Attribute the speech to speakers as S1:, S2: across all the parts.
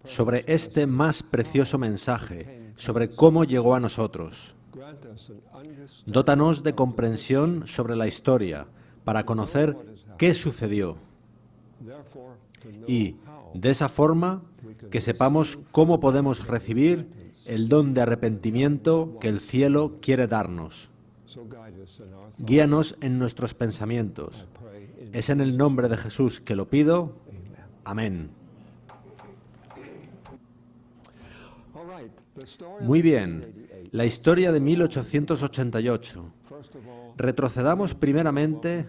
S1: sobre este más precioso mensaje, sobre cómo llegó a nosotros. Dótanos de comprensión sobre la historia, para conocer qué sucedió. Y, de esa forma, que sepamos cómo podemos recibir el don de arrepentimiento que el cielo quiere darnos. Guíanos en nuestros pensamientos. Es en el nombre de Jesús que lo pido. Amén. Muy bien, la historia de 1888. Retrocedamos primeramente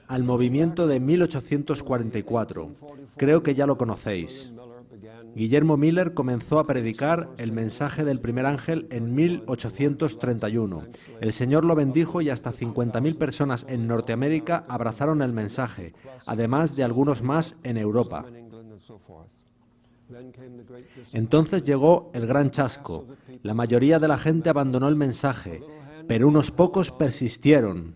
S1: al movimiento de 1844. Creo que ya lo conocéis. Guillermo Miller comenzó a predicar el mensaje del primer ángel en 1831. El Señor lo bendijo y hasta 50.000 personas en Norteamérica abrazaron el mensaje, además de algunos más en Europa. Entonces llegó el gran chasco. La mayoría de la gente abandonó el mensaje, pero unos pocos persistieron,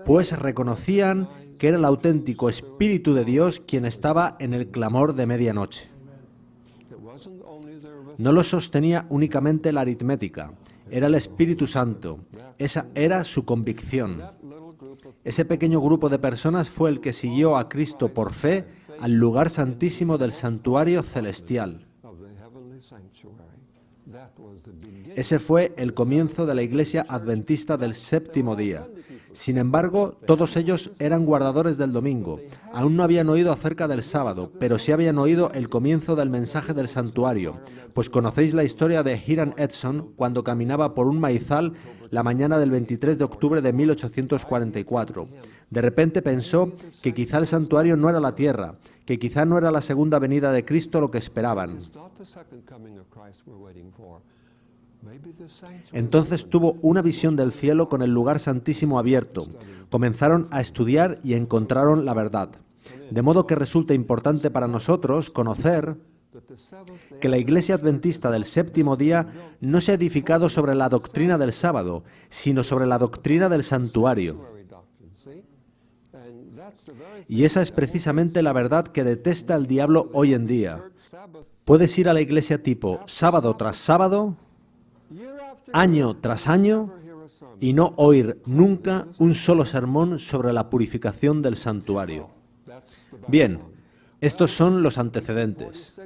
S1: pues reconocían que era el auténtico Espíritu de Dios quien estaba en el clamor de medianoche. No lo sostenía únicamente la aritmética, era el Espíritu Santo, esa era su convicción. Ese pequeño grupo de personas fue el que siguió a Cristo por fe al lugar santísimo del santuario celestial. Ese fue el comienzo de la Iglesia Adventista del séptimo día. Sin embargo, todos ellos eran guardadores del domingo. Aún no habían oído acerca del sábado, pero sí habían oído el comienzo del mensaje del santuario, pues conocéis la historia de Hiram Edson cuando caminaba por un maizal la mañana del 23 de octubre de 1844. De repente pensó que quizá el santuario no era la tierra, que quizá no era la segunda venida de Cristo lo que esperaban. Entonces tuvo una visión del cielo con el lugar santísimo abierto. Comenzaron a estudiar y encontraron la verdad. De modo que resulta importante para nosotros conocer que la Iglesia Adventista del séptimo día no se ha edificado sobre la doctrina del sábado, sino sobre la doctrina del santuario. Y esa es precisamente la verdad que detesta el diablo hoy en día. Puedes ir a la iglesia tipo sábado tras sábado, año tras año, y no oír nunca un solo sermón sobre la purificación del santuario. Bien, estos son los antecedentes.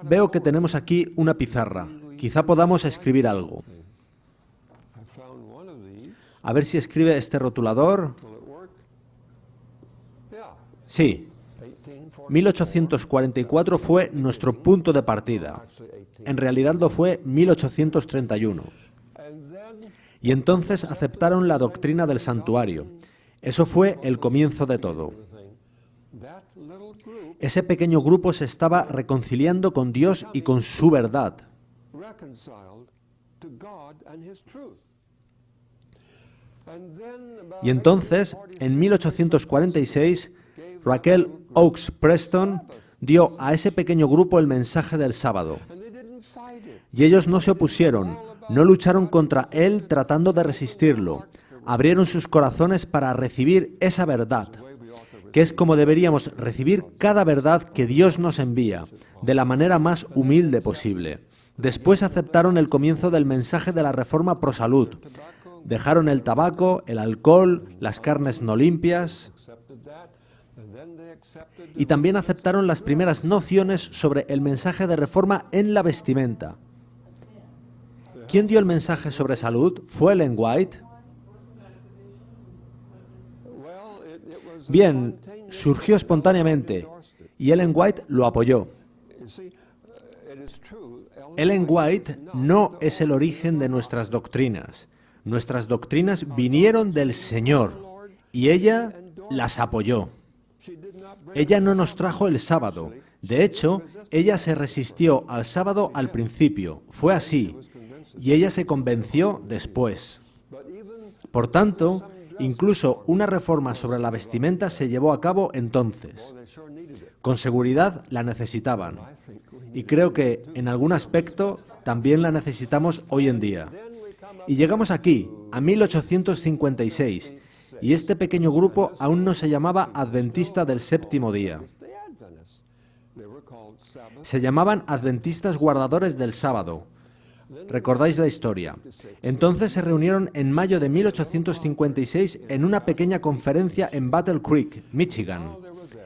S1: Veo que tenemos aquí una pizarra. Quizá podamos escribir algo. A ver si escribe este rotulador. Sí. 1844 fue nuestro punto de partida. En realidad lo fue 1831. Y entonces aceptaron la doctrina del santuario. Eso fue el comienzo de todo. Ese pequeño grupo se estaba reconciliando con Dios y con su verdad. Y entonces, en 1846, Raquel Oakes Preston dio a ese pequeño grupo el mensaje del sábado. Y ellos no se opusieron, no lucharon contra él tratando de resistirlo. Abrieron sus corazones para recibir esa verdad, que es como deberíamos recibir cada verdad que Dios nos envía, de la manera más humilde posible. Después aceptaron el comienzo del mensaje de la Reforma Pro Salud. Dejaron el tabaco, el alcohol, las carnes no limpias. Y también aceptaron las primeras nociones sobre el mensaje de reforma en la vestimenta. ¿Quién dio el mensaje sobre salud? ¿Fue Ellen White? Bien, surgió espontáneamente y Ellen White lo apoyó. Ellen White no es el origen de nuestras doctrinas. Nuestras doctrinas vinieron del Señor y ella las apoyó. Ella no nos trajo el sábado. De hecho, ella se resistió al sábado al principio. Fue así. Y ella se convenció después. Por tanto, incluso una reforma sobre la vestimenta se llevó a cabo entonces. Con seguridad la necesitaban. Y creo que, en algún aspecto, también la necesitamos hoy en día. Y llegamos aquí, a 1856, Y este pequeño grupo aún no se llamaba Adventista del Séptimo Día. Se llamaban Adventistas Guardadores del Sábado. ¿Recordáis la historia? Entonces se reunieron en mayo de 1856 en una pequeña conferencia en Battle Creek, Michigan.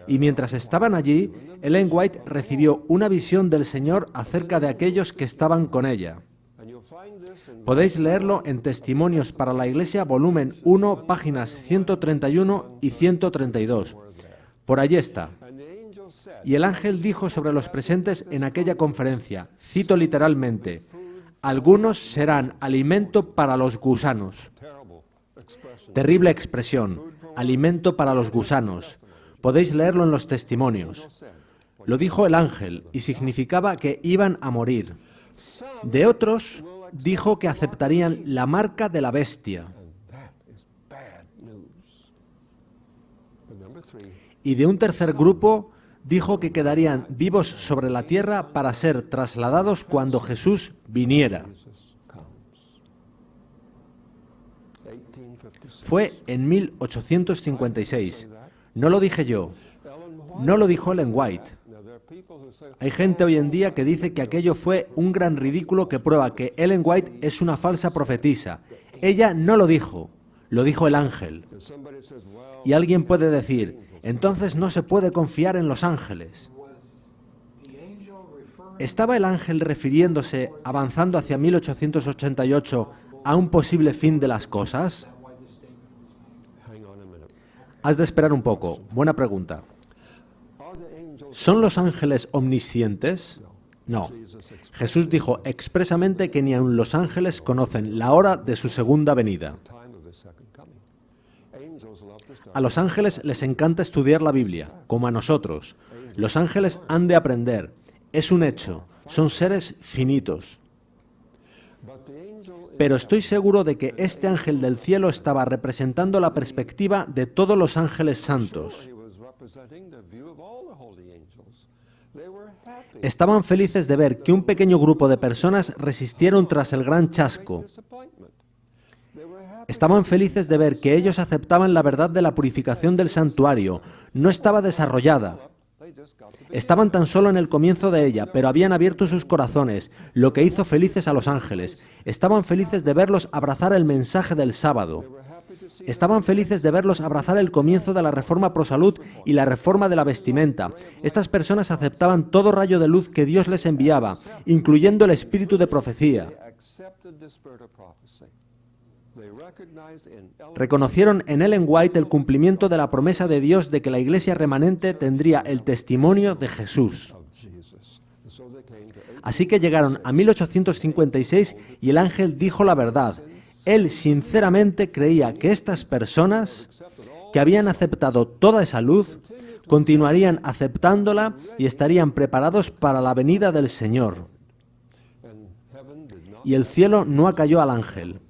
S1: Y mientras estaban allí, Ellen White recibió una visión del Señor acerca de aquellos que estaban con ella. Podéis leerlo en Testimonios para la Iglesia, volumen 1, páginas 131 y 132. Por allí está. Y el ángel dijo sobre los presentes en aquella conferencia, cito literalmente, algunos serán alimento para los gusanos. Terrible expresión, alimento para los gusanos. Podéis leerlo en los testimonios. Lo dijo el ángel y significaba que iban a morir. De otros, dijo que aceptarían la marca de la bestia. Y de un tercer grupo, dijo que quedarían vivos sobre la tierra para ser trasladados cuando Jesús viniera. Fue en 1856. No lo dije yo. No lo dijo Ellen White. Hay gente hoy en día que dice que aquello fue un gran ridículo que prueba que Ellen White es una falsa profetisa. Ella no lo dijo el ángel. Y alguien puede decir, entonces no se puede confiar en los ángeles. ¿Estaba el ángel refiriéndose, avanzando hacia 1888, a un posible fin de las cosas? Has de esperar un poco. Buena pregunta. ¿Son los ángeles omniscientes? No. Jesús dijo expresamente que ni aun los ángeles conocen la hora de su segunda venida. A los ángeles les encanta estudiar la Biblia, como a nosotros. Los ángeles han de aprender. Es un hecho. Son seres finitos. Pero estoy seguro de que este ángel del cielo estaba representando la perspectiva de todos los ángeles santos. Estaban felices de ver que un pequeño grupo de personas resistieron tras el gran chasco. Estaban felices de ver que ellos aceptaban la verdad de la purificación del santuario. No estaba desarrollada. Estaban tan solo en el comienzo de ella, pero habían abierto sus corazones, lo que hizo felices a los ángeles. Estaban felices de verlos abrazar el mensaje del sábado. Estaban felices de verlos abrazar el comienzo de la reforma pro salud y la reforma de la vestimenta. Estas personas aceptaban todo rayo de luz que Dios les enviaba, incluyendo el espíritu de profecía. Reconocieron en Ellen White el cumplimiento de la promesa de Dios de que la iglesia remanente tendría el testimonio de Jesús. Así que llegaron a 1856 y el ángel dijo la verdad. Él sinceramente creía que estas personas, que habían aceptado toda esa luz, continuarían aceptándola y estarían preparados para la venida del Señor. Y el cielo no acalló al ángel.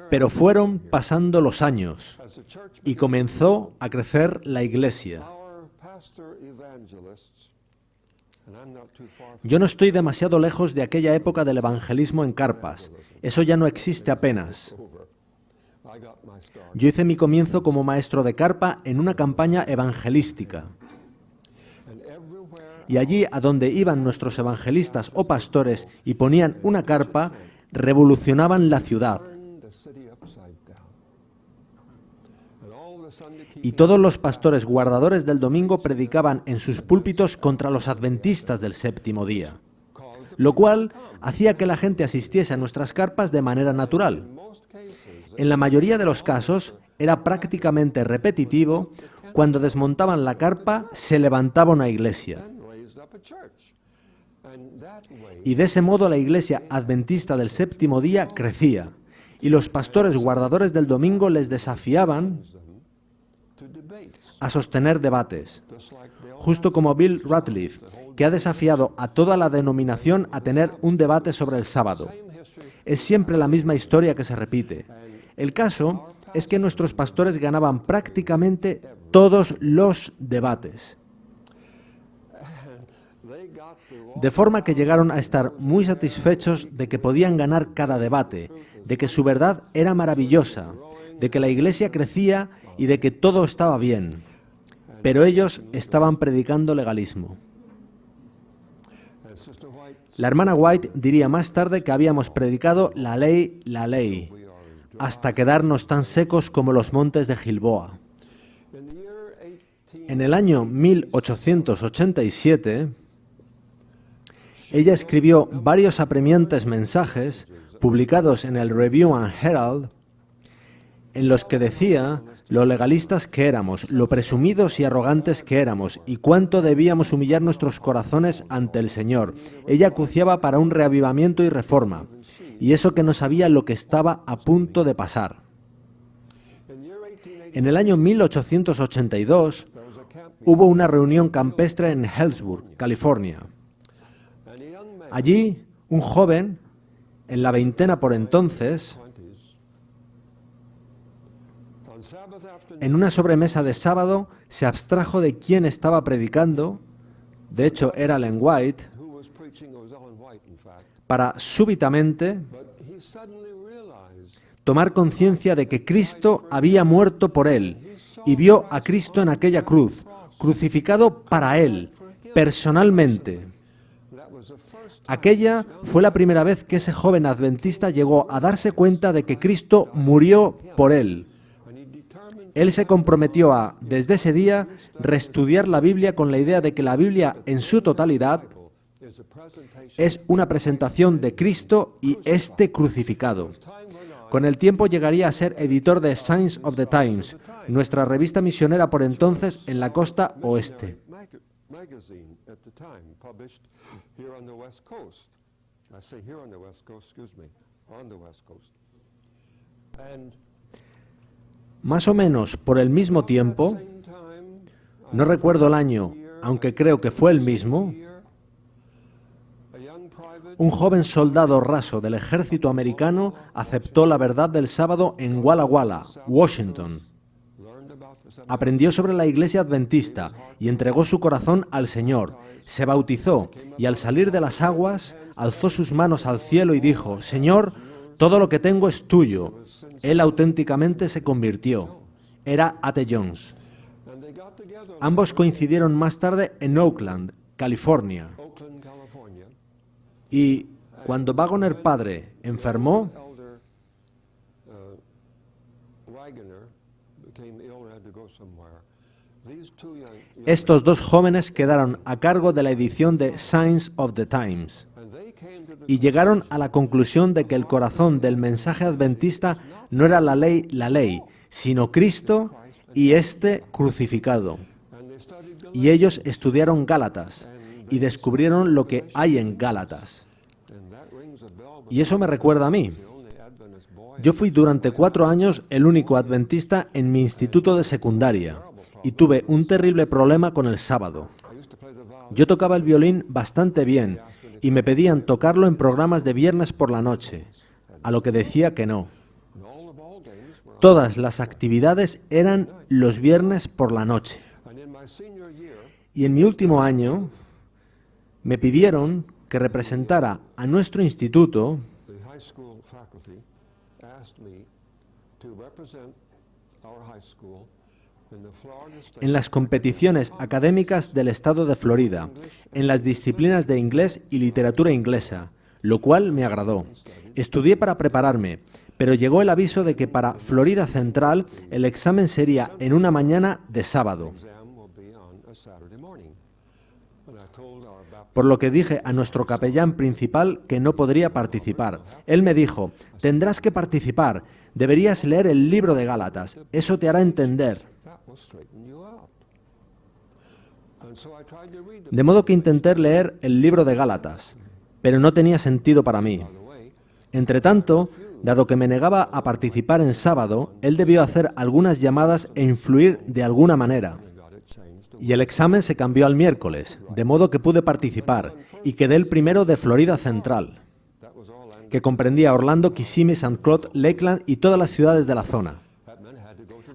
S1: Pero fueron pasando los años y comenzó a crecer la iglesia. Yo no estoy demasiado lejos de aquella época del evangelismo en carpas. Eso ya no existe apenas. Yo hice mi comienzo como maestro de carpa en una campaña evangelística. Y allí a donde iban nuestros evangelistas o pastores y ponían una carpa, revolucionaban la ciudad. Y todos los pastores guardadores del domingo predicaban en sus púlpitos contra los adventistas del séptimo día, lo cual hacía que la gente asistiese a nuestras carpas de manera natural. En la mayoría de los casos era prácticamente repetitivo. Cuando desmontaban la carpa, se levantaba una iglesia. Y de ese modo la iglesia adventista del séptimo día crecía, y los pastores guardadores del domingo les desafiaban a sostener debates, justo como Bill Ratliff, que ha desafiado a toda la denominación a tener un debate sobre el sábado. Es siempre la misma historia que se repite. El caso es que nuestros pastores ganaban prácticamente todos los debates. De forma que llegaron a estar muy satisfechos de que podían ganar cada debate, de que su verdad era maravillosa, de que la Iglesia crecía y de que todo estaba bien. Pero ellos estaban predicando legalismo. La hermana White diría más tarde que habíamos predicado la ley, hasta quedarnos tan secos como los montes de Gilboa. En el año 1887, ella escribió varios apremiantes mensajes publicados en el Review and Herald, en los que decía lo legalistas que éramos, lo presumidos y arrogantes que éramos, y cuánto debíamos humillar nuestros corazones ante el Señor. Ella acuciaba para un reavivamiento y reforma, y eso que no sabía lo que estaba a punto de pasar. En el año 1882 hubo una reunión campestre en Hillsborough, California. Allí, un joven, en la veintena por entonces, en una sobremesa de sábado, se abstrajo de quién estaba predicando, de hecho era Ellen White, para súbitamente tomar conciencia de que Cristo había muerto por él y vio a Cristo en aquella cruz, crucificado para él, personalmente. Aquella fue la primera vez que ese joven adventista llegó a darse cuenta de que Cristo murió por él. Él se comprometió a, desde ese día, reestudiar la Biblia con la idea de que la Biblia en su totalidad es una presentación de Cristo y este crucificado. Con el tiempo llegaría a ser editor de Signs of the Times, nuestra revista misionera por entonces en la costa oeste. Más o menos por el mismo tiempo, no recuerdo el año, aunque creo que fue el mismo, un joven soldado raso del ejército americano aceptó la verdad del sábado en Walla Walla, Washington. Aprendió sobre la iglesia adventista y entregó su corazón al Señor. Se bautizó y al salir de las aguas alzó sus manos al cielo y dijo: Señor, todo lo que tengo es tuyo. Él auténticamente se convirtió. Era A.T. Jones. Ambos coincidieron más tarde en Oakland, California. Y cuando Waggoner padre enfermó, estos dos jóvenes quedaron a cargo de la edición de Signs of the Times y llegaron a la conclusión de que el corazón del mensaje adventista no era la ley, sino Cristo y este crucificado. Y ellos estudiaron Gálatas y descubrieron lo que hay en Gálatas. Y eso me recuerda a mí. Yo fui durante 4 años el único adventista en mi instituto de secundaria y tuve un terrible problema con el sábado. Yo tocaba el violín bastante bien y me pedían tocarlo en programas de viernes por la noche, a lo que decía que no. Todas las actividades eran los viernes por la noche. Y en mi último año me pidieron que representara a nuestro instituto en las competiciones académicas del estado de Florida, en las disciplinas de inglés y literatura inglesa, lo cual me agradó. Estudié para prepararme, pero llegó el aviso de que para Florida Central el examen sería en una mañana de sábado. Por lo que dije a nuestro capellán principal que no podría participar. Él me dijo: tendrás que participar, deberías leer el libro de Gálatas, eso te hará entender. De modo que intenté leer el libro de Gálatas, pero no tenía sentido para mí. Entretanto, dado que me negaba a participar en sábado, él debió hacer algunas llamadas e influir de alguna manera. Y el examen se cambió al miércoles, de modo que pude participar, y quedé el primero de Florida Central, que comprendía Orlando, Kissimmee, St. Cloud, Lakeland y todas las ciudades de la zona.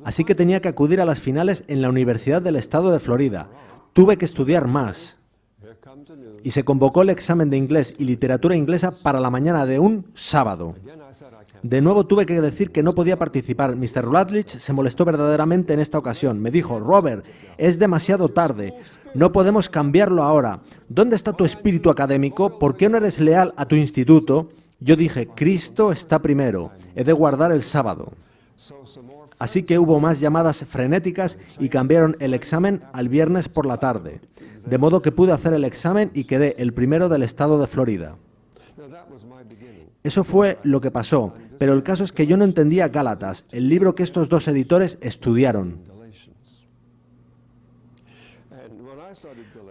S1: Así que tenía que acudir a las finales en la Universidad del Estado de Florida. Tuve que estudiar más. y se convocó el examen de inglés y literatura inglesa para la mañana de un sábado. De nuevo tuve que decir que no podía participar. Mr. Rutledge se molestó verdaderamente en esta ocasión. Me dijo: Robert, es demasiado tarde. No podemos cambiarlo ahora. ¿Dónde está tu espíritu académico? ¿Por qué no eres leal a tu instituto? Yo dije: Cristo está primero. He de guardar el sábado. Así que hubo más llamadas frenéticas y cambiaron el examen al viernes por la tarde. De modo que pude hacer el examen y quedé el primero del estado de Florida. Eso fue lo que pasó, pero el caso es que yo no entendía Gálatas, el libro que estos dos editores estudiaron.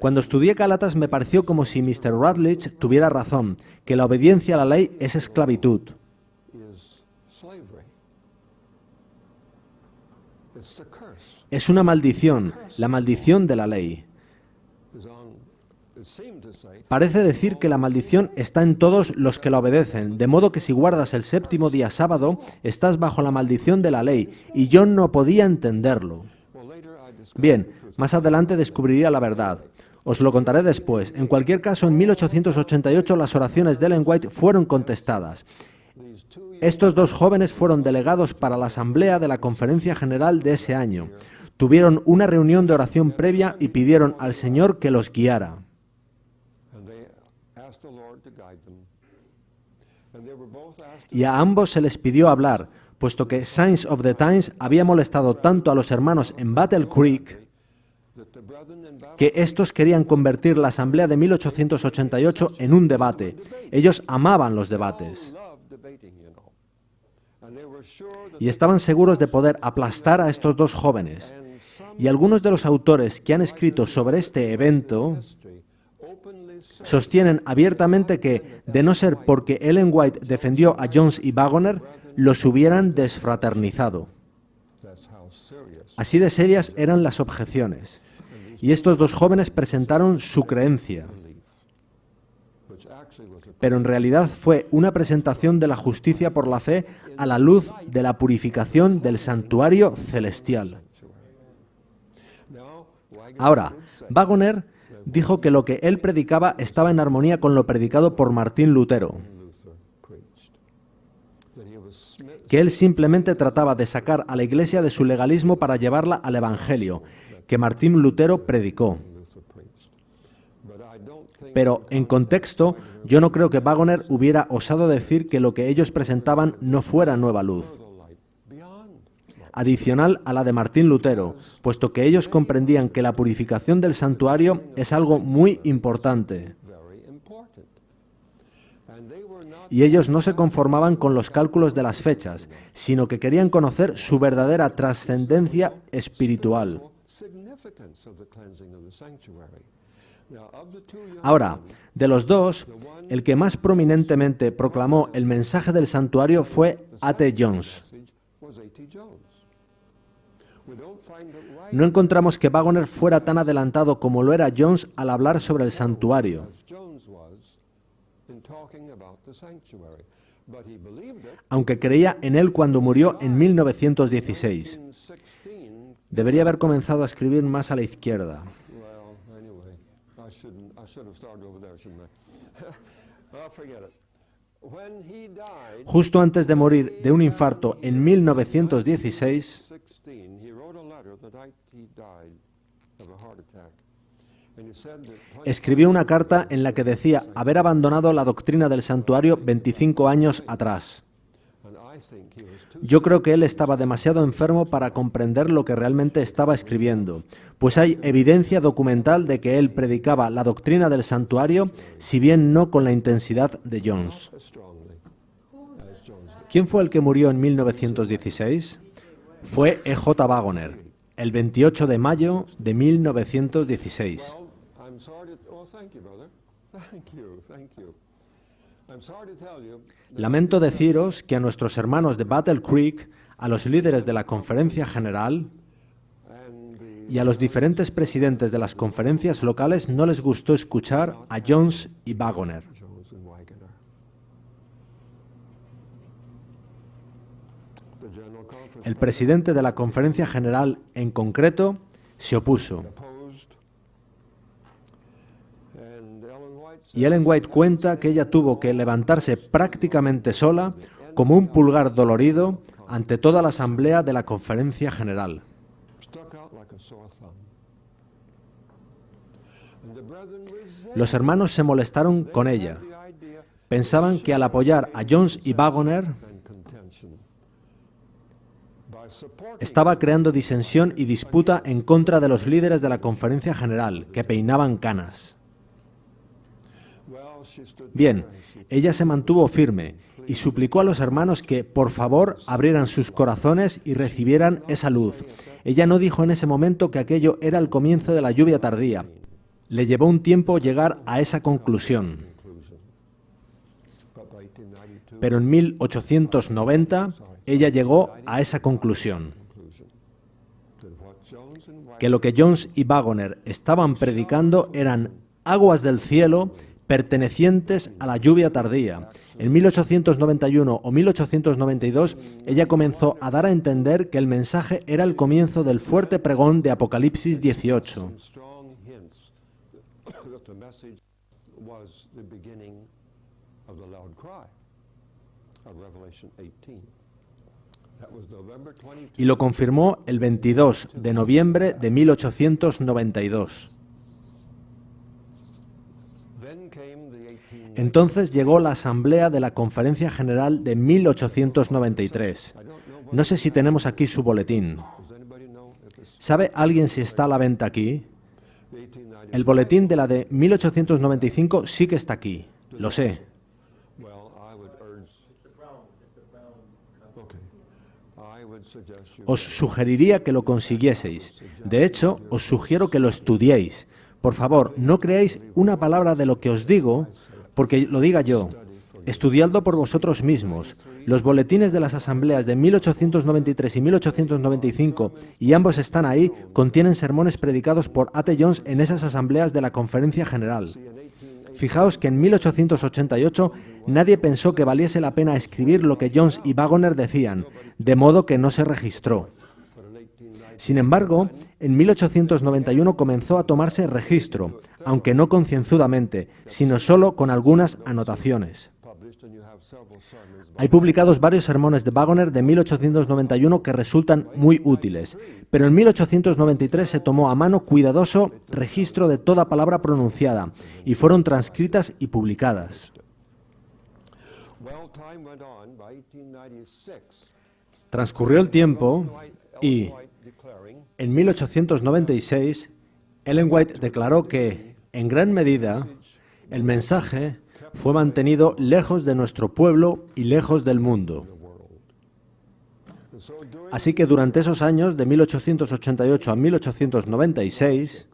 S1: Cuando estudié Gálatas me pareció como si Mr. Rutledge tuviera razón, que la obediencia a la ley es esclavitud. Es una maldición, la maldición de la ley. Parece decir que la maldición está en todos los que la obedecen, de modo que si guardas el séptimo día sábado, estás bajo la maldición de la ley, y yo no podía entenderlo. Bien, más adelante descubriría la verdad. Os lo contaré después. En cualquier caso, en 1888 las oraciones de Ellen White fueron contestadas. Estos dos jóvenes fueron delegados para la asamblea de la Conferencia General de ese año. Tuvieron una reunión de oración previa y pidieron al Señor que los guiara. Y a ambos se les pidió hablar, puesto que Signs of the Times había molestado tanto a los hermanos en Battle Creek que estos querían convertir la asamblea de 1888 en un debate. Ellos amaban los debates. Y estaban seguros de poder aplastar a estos dos jóvenes. Y algunos de los autores que han escrito sobre este evento sostienen abiertamente que, de no ser porque Ellen White defendió a Jones y Wagoner, los hubieran desfraternizado. Así de serias eran las objeciones. Y estos dos jóvenes presentaron su creencia. Pero en realidad fue una presentación de la justicia por la fe a la luz de la purificación del santuario celestial. Ahora, Wagoner dijo que lo que él predicaba estaba en armonía con lo predicado por Martín Lutero, que él simplemente trataba de sacar a la Iglesia de su legalismo para llevarla al Evangelio, que Martín Lutero predicó. Pero, en contexto, yo no creo que Wagoner hubiera osado decir que lo que ellos presentaban no fuera nueva luz, adicional a la de Martín Lutero, puesto que ellos comprendían que la purificación del santuario es algo muy importante. Y ellos no se conformaban con los cálculos de las fechas, sino que querían conocer su verdadera trascendencia espiritual. Ahora, de los dos, el que más prominentemente proclamó el mensaje del santuario fue A.T. Jones. No encontramos que Wagoner fuera tan adelantado como lo era Jones al hablar sobre el santuario. Aunque creía en él cuando murió en 1916. Debería haber comenzado a escribir más a la izquierda. Justo antes de morir de un infarto en 1916, escribió una carta en la que decía haber abandonado la doctrina del santuario 25 años atrás. Yo creo que él estaba demasiado enfermo para comprender lo que realmente estaba escribiendo, pues hay evidencia documental de que él predicaba la doctrina del santuario, si bien no con la intensidad de Jones. ¿Quién fue el que murió en 1916? Fue E.J. Wagoner, el 28 de mayo de 1916. Lamento deciros que a nuestros hermanos de Battle Creek, a los líderes de la Conferencia General y a los diferentes presidentes de las conferencias locales no les gustó escuchar a Jones y Wagoner. El presidente de la Conferencia General, en concreto, se opuso. y Ellen White cuenta que ella tuvo que levantarse prácticamente sola, como un pulgar dolorido, ante toda la asamblea de la Conferencia General. Los hermanos se molestaron con ella. Pensaban que al apoyar a Jones y Wagoner estaba creando disensión y disputa en contra de los líderes de la Conferencia General, que peinaban canas. Bien, ella se mantuvo firme y suplicó a los hermanos que, por favor, abrieran sus corazones y recibieran esa luz. Ella no dijo en ese momento que aquello era el comienzo de la lluvia tardía. Le llevó un tiempo llegar a esa conclusión. Pero en 1890 ella llegó a esa conclusión, que lo que Jones y Wagoner estaban predicando eran aguas del cielo pertenecientes a la lluvia tardía. En 1891 o 1892 ella comenzó a dar a entender que el mensaje era el comienzo del fuerte pregón de Apocalipsis 18. Y lo confirmó el 22 de noviembre de 1892. Entonces llegó la asamblea de la Conferencia General de 1893. No sé si tenemos aquí su boletín. ¿Sabe alguien si está a la venta aquí? El boletín de la de 1895 sí que está aquí, lo sé. Os sugeriría que lo consiguieseis. De hecho, os sugiero que lo estudiéis. Por favor, no creáis una palabra de lo que os digo, porque lo diga yo. Estudiadlo por vosotros mismos. Los boletines de las asambleas de 1893 y 1895, y ambos están ahí, contienen sermones predicados por A.T. Jones en esas asambleas de la Conferencia General. Fijaos que en 1888 nadie pensó que valiese la pena escribir lo que Jones y Wagoner decían, de modo que no se registró. Sin embargo, en 1891 comenzó a tomarse registro, aunque no concienzudamente, sino solo con algunas anotaciones. Hay publicados varios sermones de Wagoner de 1891 que resultan muy útiles, pero en 1893 se tomó a mano cuidadoso registro de toda palabra pronunciada y fueron transcritas y publicadas. Transcurrió el tiempo y, en 1896, Ellen White declaró que, en gran medida, el mensaje fue mantenido lejos de nuestro pueblo y lejos del mundo. Así que durante esos años, de 1888 a 1896,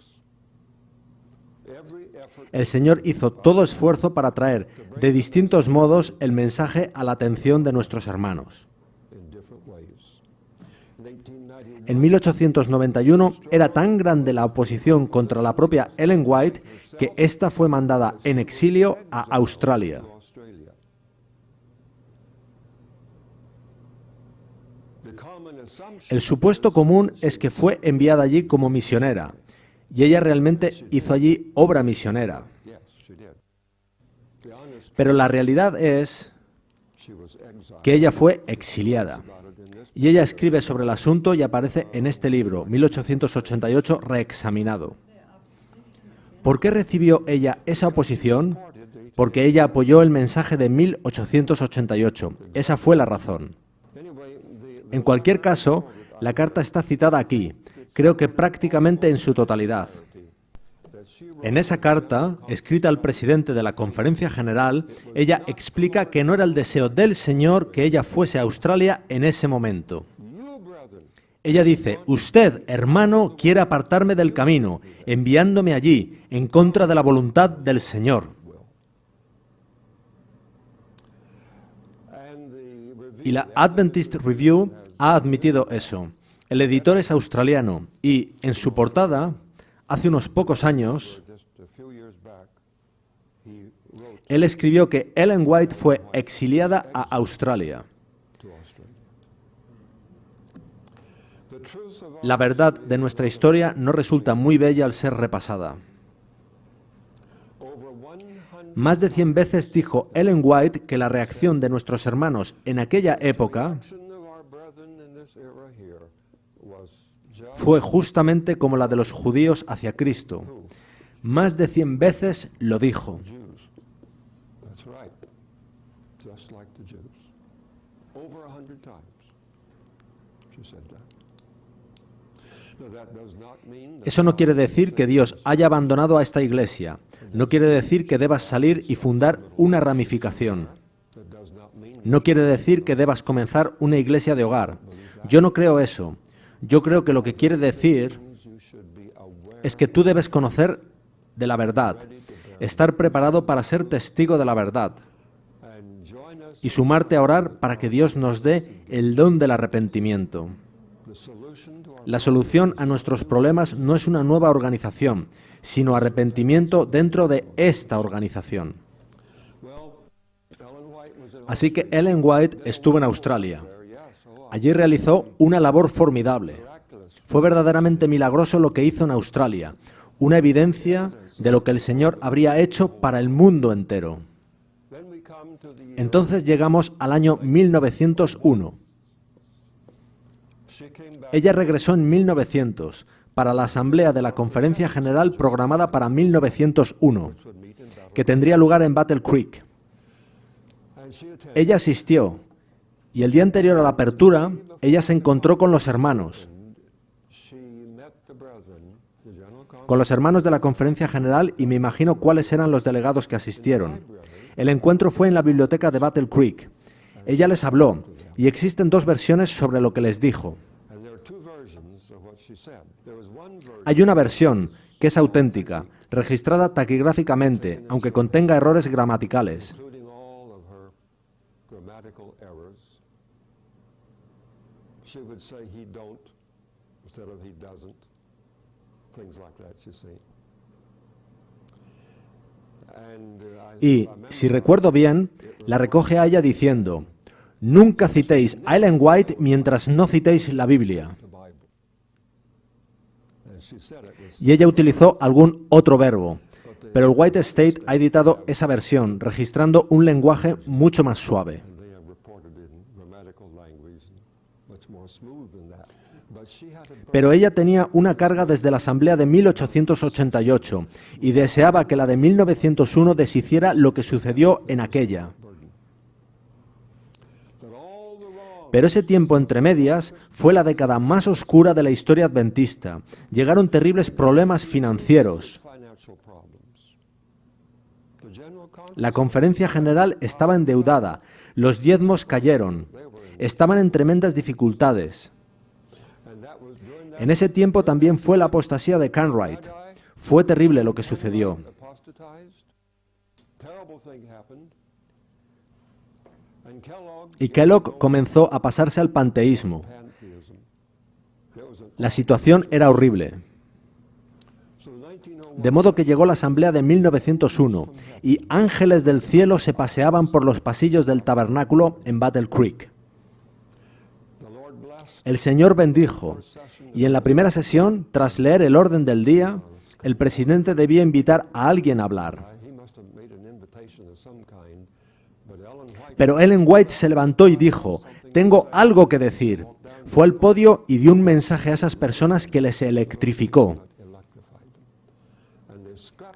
S1: el Señor hizo todo esfuerzo para traer de distintos modos el mensaje a la atención de nuestros hermanos. En 1891 era tan grande la oposición contra la propia Ellen White que ésta fue mandada en exilio a Australia. El supuesto común es que fue enviada allí como misionera, y ella realmente hizo allí obra misionera. Pero la realidad es que ella fue exiliada. Y ella escribe sobre el asunto y aparece en este libro, 1888, reexaminado. ¿Por qué recibió ella esa oposición? Porque ella apoyó el mensaje de 1888. Esa fue la razón. En cualquier caso, la carta está citada aquí, creo que prácticamente en su totalidad. En esa carta, escrita al presidente de la Conferencia General, ella explica que no era el deseo del Señor que ella fuese a Australia en ese momento. Ella dice, usted, hermano, quiere apartarme del camino, enviándome allí, en contra de la voluntad del Señor. Y la Adventist Review ha admitido eso. El editor es australiano y, en su portada, hace unos pocos años, él escribió que Ellen White fue exiliada a Australia. La verdad de nuestra historia no resulta muy bella al ser repasada. Más de 100 veces dijo Ellen White que la reacción de nuestros hermanos en aquella época fue justamente como la de los judíos hacia Cristo. Más de 100 veces lo dijo. Eso no quiere decir que Dios haya abandonado a esta iglesia. No quiere decir que debas salir y fundar una ramificación. No quiere decir que debas comenzar una iglesia de hogar. Yo no creo eso. Yo creo que lo que quiere decir es que tú debes conocer de la verdad, estar preparado para ser testigo de la verdad y sumarte a orar para que Dios nos dé el don del arrepentimiento. La solución a nuestros problemas no es una nueva organización, sino arrepentimiento dentro de esta organización. Así que Ellen White estuvo en Australia. Allí realizó una labor formidable. Fue verdaderamente milagroso lo que hizo en Australia, una evidencia de lo que el Señor habría hecho para el mundo entero. Entonces llegamos al año 1901. Ella regresó en 1900 para la asamblea de la Conferencia General programada para 1901, que tendría lugar en Battle Creek. Ella asistió y el día anterior a la apertura, ella se encontró con los hermanos de la Conferencia General, y me imagino cuáles eran los delegados que asistieron. El encuentro fue en la biblioteca de Battle Creek. Ella les habló y existen dos versiones sobre lo que les dijo. Hay una versión que es auténtica, registrada taquigráficamente, aunque contenga errores gramaticales. Y, si recuerdo bien, la recoge a ella diciendo: nunca citéis a Ellen White mientras no citéis la Biblia. Y ella utilizó algún otro verbo, pero el White State ha editado esa versión, registrando un lenguaje mucho más suave. Pero ella tenía una carga desde la asamblea de 1888 y deseaba que la de 1901 deshiciera lo que sucedió en aquella. Pero ese tiempo entre medias fue la década más oscura de la historia adventista. Llegaron terribles problemas financieros. La Conferencia General estaba endeudada, los diezmos cayeron, estaban en tremendas dificultades. En ese tiempo también fue la apostasía de Cartwright. Fue terrible lo que sucedió. Y Kellogg comenzó a pasarse al panteísmo. La situación era horrible. De modo que llegó la asamblea de 1901 y ángeles del cielo se paseaban por los pasillos del tabernáculo en Battle Creek. El Señor bendijo, y en la primera sesión, tras leer el orden del día, el presidente debía invitar a alguien a hablar. Pero Ellen White se levantó y dijo: tengo algo que decir. Fue al podio y dio un mensaje a esas personas que les electrificó.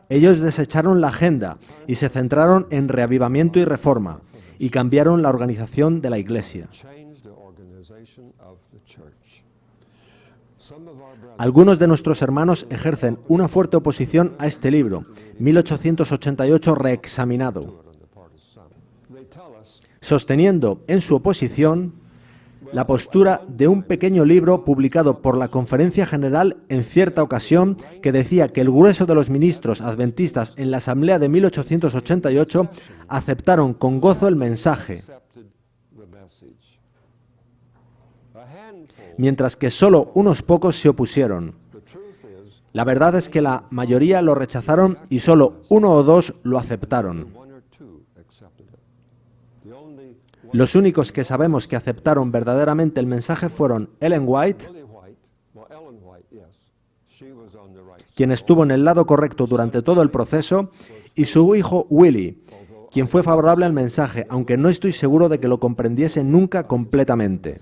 S1: Ellos desecharon la agenda y se centraron en reavivamiento y reforma, y cambiaron la organización de la iglesia. Algunos de nuestros hermanos ejercen una fuerte oposición a este libro, 1888 reexaminado, sosteniendo en su oposición la postura de un pequeño libro publicado por la Conferencia General en cierta ocasión que decía que el grueso de los ministros adventistas en la asamblea de 1888 aceptaron con gozo el mensaje, mientras que solo unos pocos se opusieron. La verdad es que la mayoría lo rechazaron y solo uno o dos lo aceptaron. Los únicos que sabemos que aceptaron verdaderamente el mensaje fueron Ellen White quien estuvo en el lado correcto durante todo el proceso, y su hijo Willie, quien fue favorable al mensaje, aunque no estoy seguro de que lo comprendiese nunca completamente.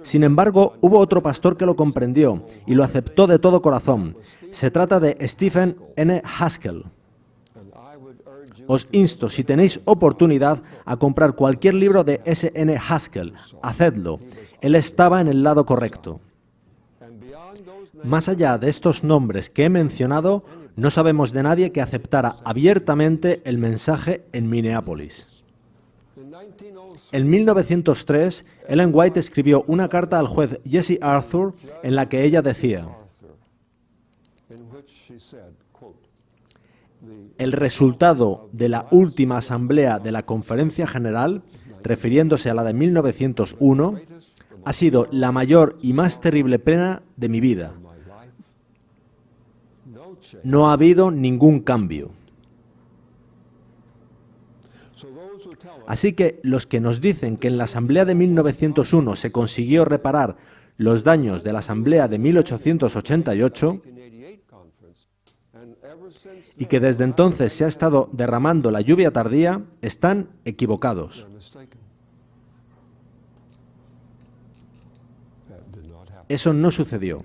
S1: Sin embargo, hubo otro pastor que lo comprendió y lo aceptó de todo corazón. Se trata de Stephen N. Haskell. Os insto, si tenéis oportunidad, a comprar cualquier libro de S. N. Haskell. Hacedlo. Él estaba en el lado correcto. Más allá de estos nombres que he mencionado, no sabemos de nadie que aceptara abiertamente el mensaje en Minneapolis. En 1903, Ellen White escribió una carta al juez Jesse Arthur en la que ella decía: el resultado de la última asamblea de la Conferencia General, refiriéndose a la de 1901, ha sido la mayor y más terrible pena de mi vida. No ha habido ningún cambio. Así que los que nos dicen que en la asamblea de 1901 se consiguió reparar los daños de la asamblea de 1888 y que desde entonces se ha estado derramando la lluvia tardía, están equivocados. Eso no sucedió.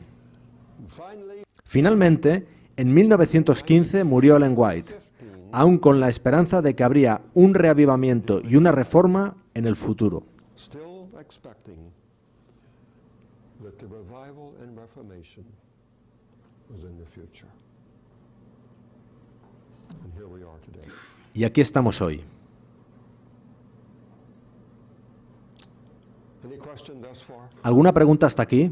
S1: Finalmente, en 1915 murió Ellen White, aún con la esperanza de que habría un reavivamiento y una reforma en el futuro. Y aquí estamos hoy. ¿Alguna pregunta hasta aquí?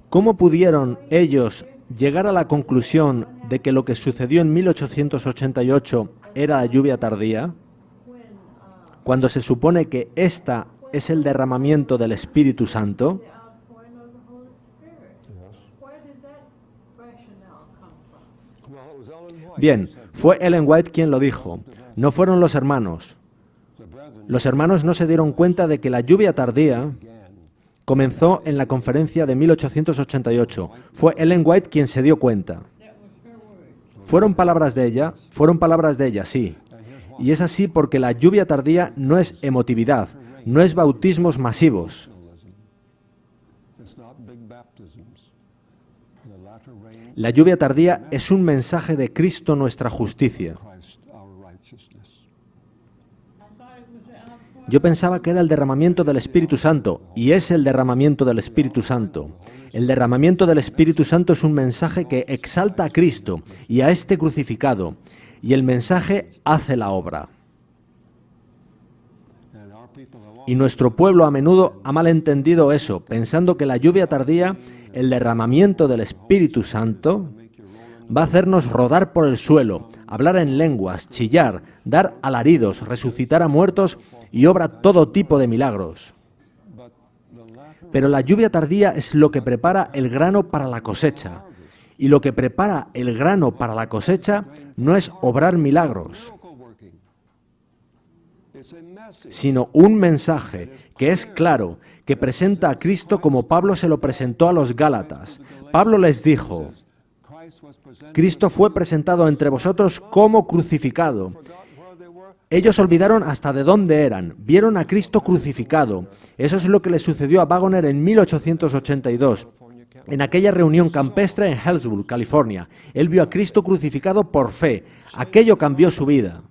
S1: ¿Cómo pudieron ellos llegar a la conclusión de que lo que sucedió en 1888 era la lluvia tardía, cuando se supone que esta es el derramamiento del Espíritu Santo? Bien, fue Ellen White quien lo dijo, no fueron los hermanos. Los hermanos no se dieron cuenta de que la lluvia tardía comenzó en la conferencia de 1888. Fue Ellen White quien se dio cuenta. Fueron palabras de ella, sí. Y es así porque la lluvia tardía no es emotividad, no es bautismos masivos. La lluvia tardía es un mensaje de Cristo nuestra justicia. Yo pensaba que era el derramamiento del Espíritu Santo, y es el derramamiento del Espíritu Santo. El derramamiento del Espíritu Santo es un mensaje que exalta a Cristo y a este crucificado, y el mensaje hace la obra. Y nuestro pueblo a menudo ha malentendido eso, pensando que la lluvia tardía, el derramamiento del Espíritu Santo, va a hacernos rodar por el suelo, hablar en lenguas, chillar, dar alaridos, resucitar a muertos y obra todo tipo de milagros. Pero la lluvia tardía es lo que prepara el grano para la cosecha. Y lo que prepara el grano para la cosecha no es obrar milagros, sino un mensaje que es claro, que presenta a Cristo como Pablo se lo presentó a los Gálatas. Pablo les dijo: Cristo fue presentado entre vosotros como crucificado. Ellos olvidaron hasta de dónde eran, vieron a Cristo crucificado. Eso es lo que le sucedió a Waggoner en 1882, en aquella reunión campestre en Hillsborough, California. Él vio a Cristo crucificado por fe. Aquello cambió su vida.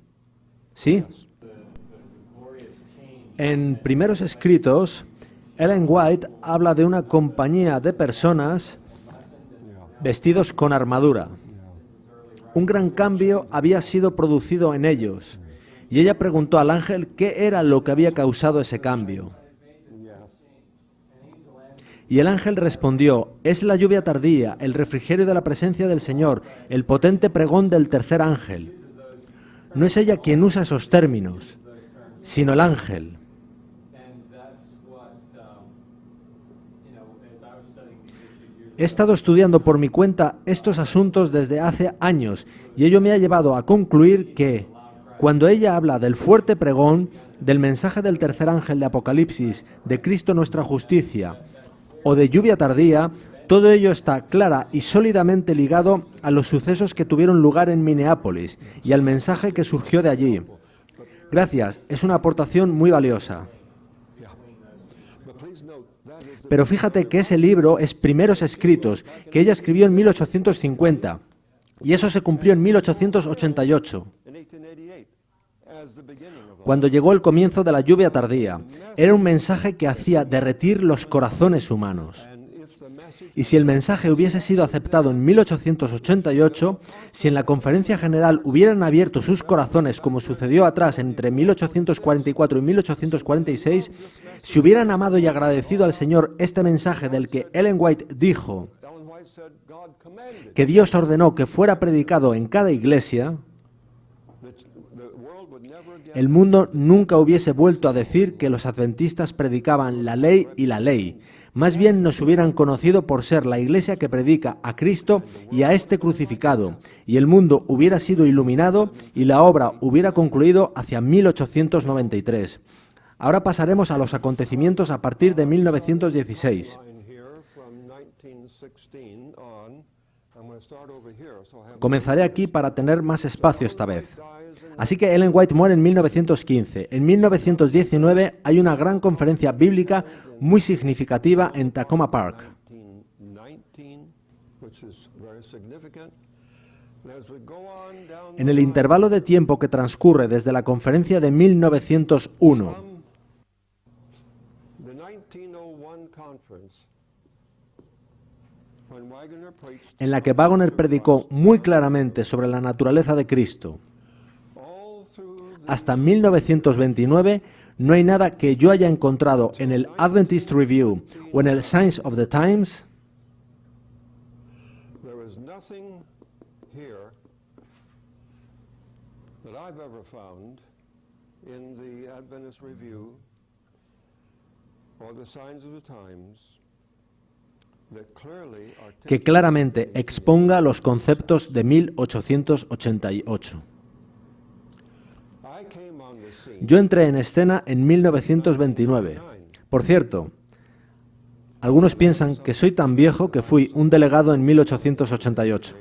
S1: ¿Sí? En primeros escritos, Ellen White habla de una compañía de personas vestidos con armadura. Un gran cambio había sido producido en ellos, y ella preguntó al ángel qué era lo que había causado ese cambio. Y el ángel respondió: es la lluvia tardía, el refrigerio de la presencia del Señor, el potente pregón del tercer ángel. No es ella quien usa esos términos, sino el ángel. He estado estudiando por mi cuenta estos asuntos desde hace años y ello me ha llevado a concluir que, cuando ella habla del fuerte pregón, del mensaje del tercer ángel de Apocalipsis, de Cristo nuestra justicia, o de lluvia tardía, todo ello está clara y sólidamente ligado a los sucesos que tuvieron lugar en Minneapolis y al mensaje que surgió de allí. Gracias, es una aportación muy valiosa. Pero fíjate que ese libro es Primeros Escritos, que ella escribió en 1850, y eso se cumplió en 1888. Cuando llegó el comienzo de la lluvia tardía, era un mensaje que hacía derretir los corazones humanos. Y si el mensaje hubiese sido aceptado en 1888, si en la Conferencia General hubieran abierto sus corazones como sucedió atrás entre 1844 y 1846, si hubieran amado y agradecido al Señor este mensaje del que Ellen White dijo que Dios ordenó que fuera predicado en cada iglesia, el mundo nunca hubiese vuelto a decir que los adventistas predicaban la ley y la ley. Más bien nos hubieran conocido por ser la iglesia que predica a Cristo y a este crucificado, y el mundo hubiera sido iluminado y la obra hubiera concluido hacia 1893. Ahora pasaremos a los acontecimientos a partir de 1916. Comenzaré aquí para tener más espacio esta vez. Así que Ellen White muere en 1915. En 1919 hay una gran conferencia bíblica muy significativa en Takoma Park. En el intervalo de tiempo que transcurre desde la conferencia de 1901 en la que Waggoner predicó muy claramente sobre la naturaleza de Cristo, hasta 1929 no hay nada que yo haya encontrado en el Adventist Review o en el Signs of the Times que claramente exponga los conceptos de 1888. Yo entré en escena en 1929. Por cierto, algunos piensan que soy tan viejo que fui un delegado en 1888.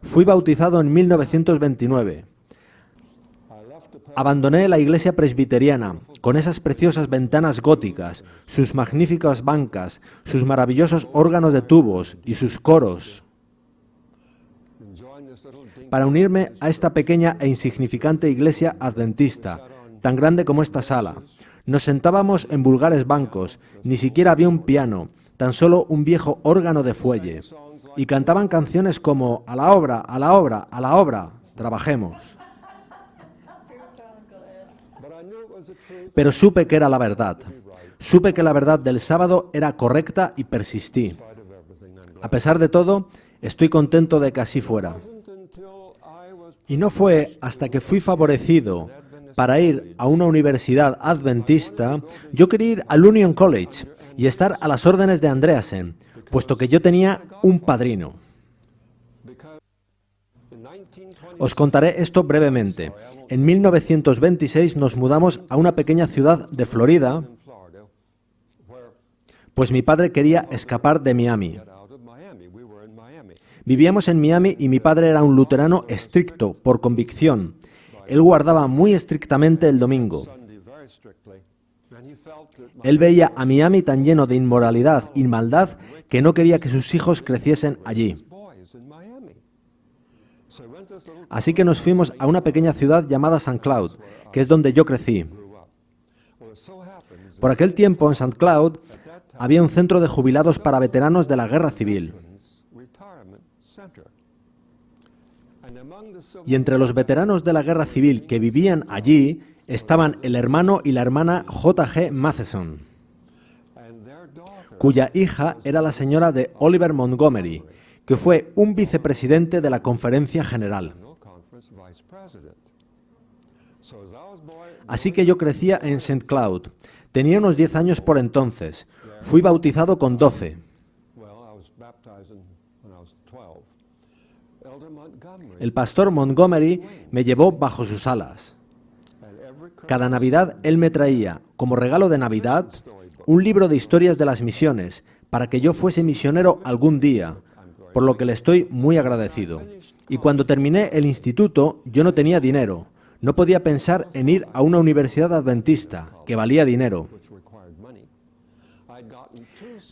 S1: Fui bautizado en 1929. Abandoné la iglesia presbiteriana, con esas preciosas ventanas góticas, sus magníficas bancas, sus maravillosos órganos de tubos y sus coros, para unirme a esta pequeña e insignificante iglesia adventista, tan grande como esta sala. Nos sentábamos en vulgares bancos, ni siquiera había un piano, tan solo un viejo órgano de fuelle, y cantaban canciones como «A la obra, a la obra, a la obra, trabajemos». Pero supe que era la verdad. Supe que la verdad del sábado era correcta y persistí. A pesar de todo, estoy contento de que así fuera. Y no fue hasta que fui favorecido para ir a una universidad adventista, yo quería ir al Union College y estar a las órdenes de Andreasen, puesto que yo tenía un padrino. Os contaré esto brevemente. En 1926 nos mudamos a una pequeña ciudad de Florida, pues mi padre quería escapar de Miami. Vivíamos en Miami y mi padre era un luterano estricto, por convicción. Él guardaba muy estrictamente el domingo. Él veía a Miami tan lleno de inmoralidad y maldad que no quería que sus hijos creciesen allí. Así que nos fuimos a una pequeña ciudad llamada St. Cloud, que es donde yo crecí. Por aquel tiempo en St. Cloud había un centro de jubilados para veteranos de la Guerra Civil. Y entre los veteranos de la Guerra Civil que vivían allí estaban el hermano y la hermana J.G. Matheson, cuya hija era la señora de Oliver Montgomery, que fue un vicepresidente de la Conferencia General. Así que yo crecía en St. Cloud. Tenía unos 10 años por entonces. Fui bautizado con 12. El pastor Montgomery me llevó bajo sus alas. Cada Navidad él me traía, como regalo de Navidad, un libro de historias de las misiones, para que yo fuese misionero algún día, por lo que le estoy muy agradecido. Y cuando terminé el instituto, yo no tenía dinero. No podía pensar en ir a una universidad adventista, que valía dinero.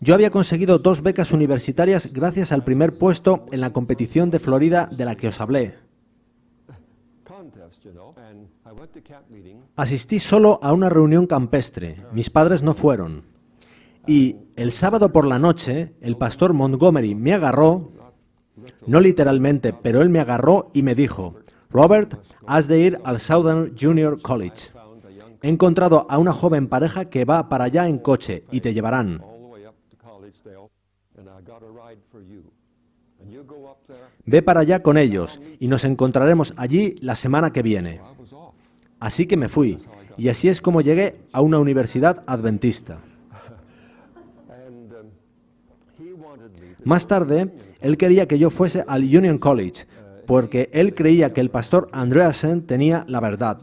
S1: Yo había conseguido 2 becas universitarias gracias al primer puesto en la competición de Florida de la que os hablé. Asistí solo a una reunión campestre. Mis padres no fueron. Y el sábado por la noche, el pastor Montgomery me agarró, no literalmente, pero él me agarró y me dijo: Robert, has de ir al Southern Junior College. He encontrado a una joven pareja que va para allá en coche y te llevarán. Ve para allá con ellos y nos encontraremos allí la semana que viene. Así que me fui, y así es como llegué a una universidad adventista. Más tarde, él quería que yo fuese al Union College, porque él creía que el pastor Andreasen tenía la verdad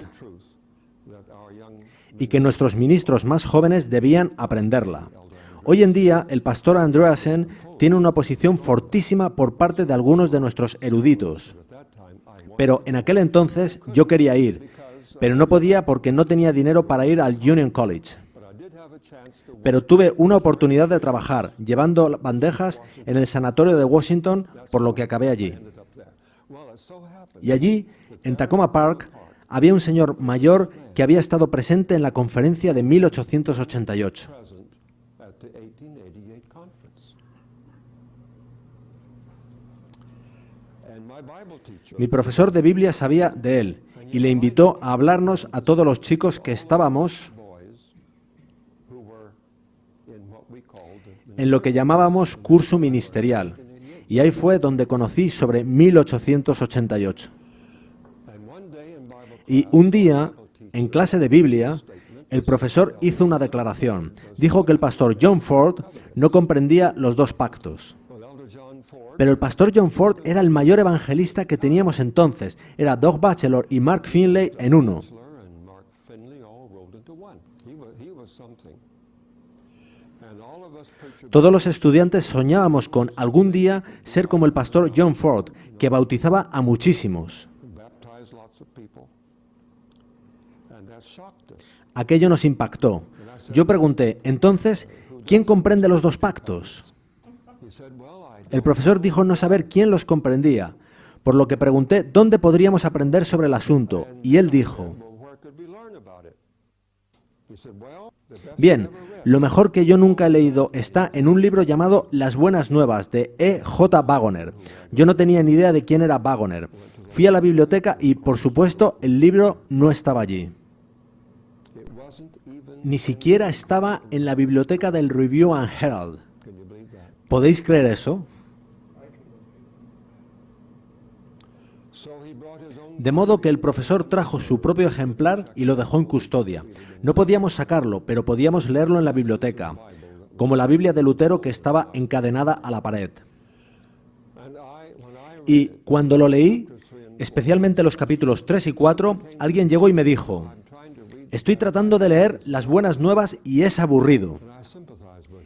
S1: y que nuestros ministros más jóvenes debían aprenderla. Hoy en día, el pastor Andreasen tiene una posición fortísima por parte de algunos de nuestros eruditos. Pero en aquel entonces yo quería ir, pero no podía porque no tenía dinero para ir al Union College. Pero tuve una oportunidad de trabajar llevando bandejas en el sanatorio de Washington, por lo que acabé allí. Y allí, en Tacoma Park, había un señor mayor que había estado presente en la conferencia de 1888. Mi profesor de Biblia sabía de él y le invitó a hablarnos a todos los chicos que estábamos en lo que llamábamos curso ministerial. Y ahí fue donde conocí sobre 1888. Y un día, en clase de Biblia, el profesor hizo una declaración. Dijo que el pastor John Ford no comprendía los 2 pactos. Pero el pastor John Ford era el mayor evangelista que teníamos entonces. Era Doug Batchelor y Mark Finley en uno. Todos los estudiantes soñábamos con algún día ser como el pastor John Ford, que bautizaba a muchísimos. Aquello nos impactó. Yo pregunté, entonces, ¿quién comprende los 2 pactos? El profesor dijo no saber quién los comprendía, por lo que pregunté dónde podríamos aprender sobre el asunto, y él dijo: bien, lo mejor que yo nunca he leído está en un libro llamado Las Buenas Nuevas, de E.J. Waggoner. Yo no tenía ni idea de quién era Waggoner. Fui a la biblioteca y, por supuesto, el libro no estaba allí. Ni siquiera estaba en la biblioteca del Review and Herald. ¿Podéis creer eso? De modo que el profesor trajo su propio ejemplar y lo dejó en custodia. No podíamos sacarlo, pero podíamos leerlo en la biblioteca, como la Biblia de Lutero que estaba encadenada a la pared. Y cuando lo leí, especialmente los capítulos 3 y 4, alguien llegó y me dijo: estoy tratando de leer Las Buenas Nuevas y es aburrido.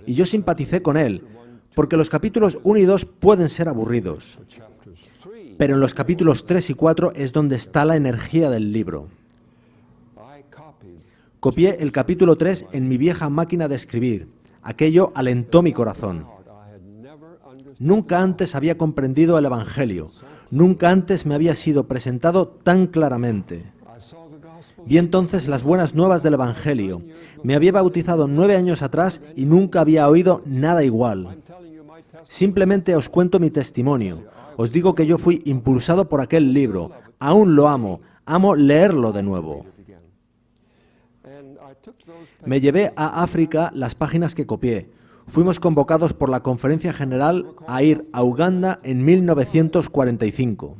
S1: Y yo simpaticé con él, porque los capítulos 1 y 2 pueden ser aburridos. Pero en los capítulos 3 y 4 es donde está la energía del libro. Copié el capítulo 3 en mi vieja máquina de escribir. Aquello alentó mi corazón. Nunca antes había comprendido el Evangelio. Nunca antes me había sido presentado tan claramente. Vi entonces las buenas nuevas del Evangelio. Me había bautizado 9 años atrás y nunca había oído nada igual. Simplemente os cuento mi testimonio. Os digo que yo fui impulsado por aquel libro. Aún lo amo. Amo leerlo de nuevo. Me llevé a África las páginas que copié. Fuimos convocados por la Conferencia General a ir a Uganda en 1945.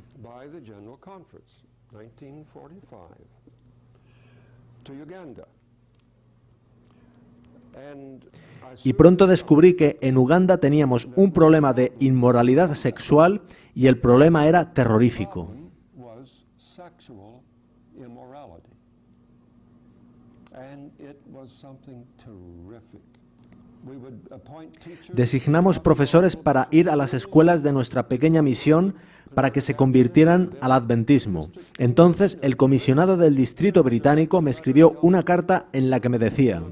S1: Y pronto descubrí que en Uganda teníamos un problema de inmoralidad sexual y el problema era terrorífico. Designamos profesores para ir a las escuelas de nuestra pequeña misión para que se convirtieran al adventismo. Entonces, el comisionado del distrito británico me escribió una carta en la que me decía: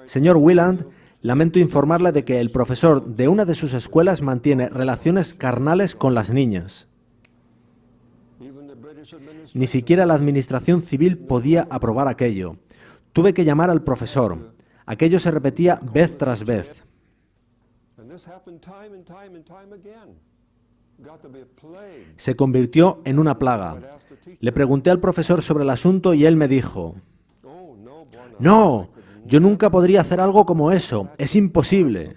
S1: «Señor Wieland, lamento informarle de que el profesor de una de sus escuelas mantiene relaciones carnales con las niñas». Ni siquiera la administración civil podía aprobar aquello. Tuve que llamar al profesor. Aquello se repetía vez tras vez. Se convirtió en una plaga. Le pregunté al profesor sobre el asunto y él me dijo: «No, yo nunca podría hacer algo como eso, es imposible».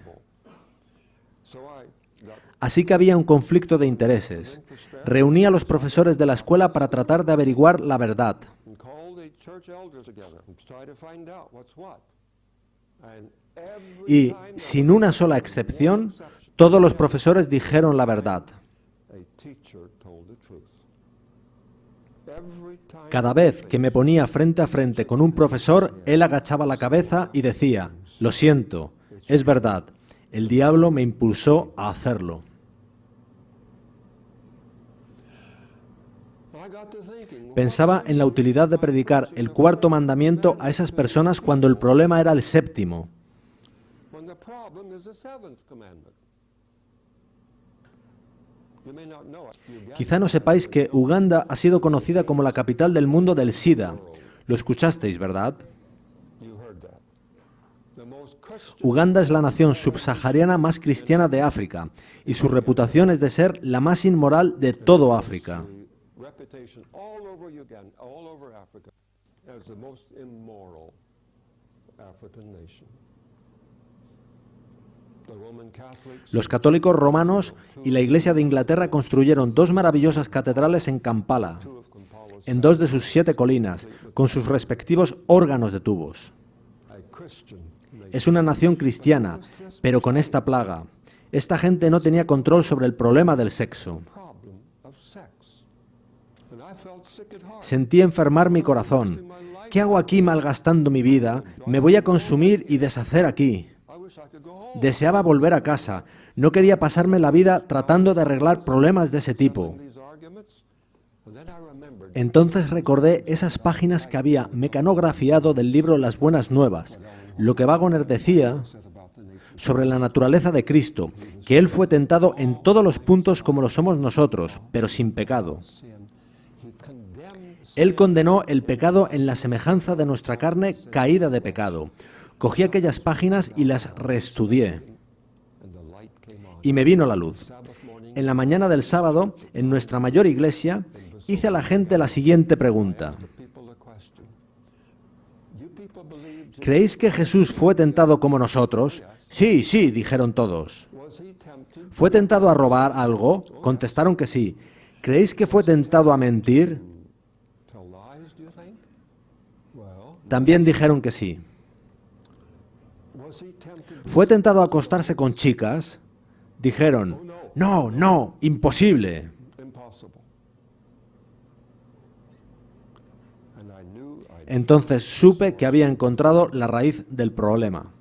S1: Así que había un conflicto de intereses. Reuní a los profesores de la escuela para tratar de averiguar la verdad. Y, sin una sola excepción, todos los profesores dijeron la verdad. Cada vez que me ponía frente a frente con un profesor, él agachaba la cabeza y decía: «Lo siento, es verdad, el diablo me impulsó a hacerlo». Pensaba en la utilidad de predicar el cuarto mandamiento a esas personas cuando el problema era el séptimo. Quizá no sepáis que Uganda ha sido conocida como la capital del mundo del SIDA. Lo escuchasteis, ¿verdad? Uganda es la nación subsahariana más cristiana de África y su reputación es de ser la más inmoral de todo África. Los católicos romanos y la Iglesia de Inglaterra construyeron dos maravillosas catedrales en Kampala, en dos de sus 7 colinas, con sus respectivos órganos de tubos. Es una nación cristiana, pero con esta plaga. Esta gente no tenía control sobre el problema del sexo. Sentí enfermar mi corazón. ¿Qué hago aquí malgastando mi vida? Me voy a consumir y deshacer aquí. Deseaba volver a casa. No quería pasarme la vida tratando de arreglar problemas de ese tipo. Entonces recordé esas páginas que había mecanografiado del libro Las Buenas Nuevas, lo que Waggoner decía sobre la naturaleza de Cristo, que Él fue tentado en todos los puntos como lo somos nosotros, pero sin pecado. Él condenó el pecado en la semejanza de nuestra carne caída de pecado. Cogí aquellas páginas y las reestudié. Y me vino la luz. En la mañana del sábado, en nuestra mayor iglesia, hice a la gente la siguiente pregunta. ¿Creéis que Jesús fue tentado como nosotros? Sí, sí, dijeron todos. ¿Fue tentado a robar algo? Contestaron que sí. ¿Creéis que fue tentado a mentir? También dijeron que sí. ¿Fue tentado a acostarse con chicas? Dijeron, no, no, imposible. Entonces supe que había encontrado la raíz del problema.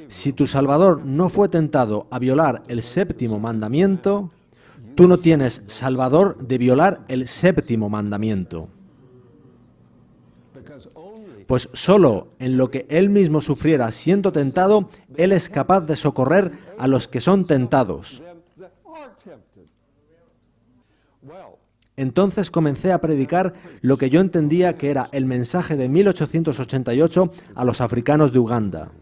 S1: Si tu Salvador no fue tentado a violar el séptimo mandamiento, tú no tienes Salvador de violar el séptimo mandamiento. Pues solo en lo que Él mismo sufriera siendo tentado, Él es capaz de socorrer a los que son tentados. Entonces comencé a predicar lo que yo entendía que era el mensaje de 1888 a los africanos de Uganda.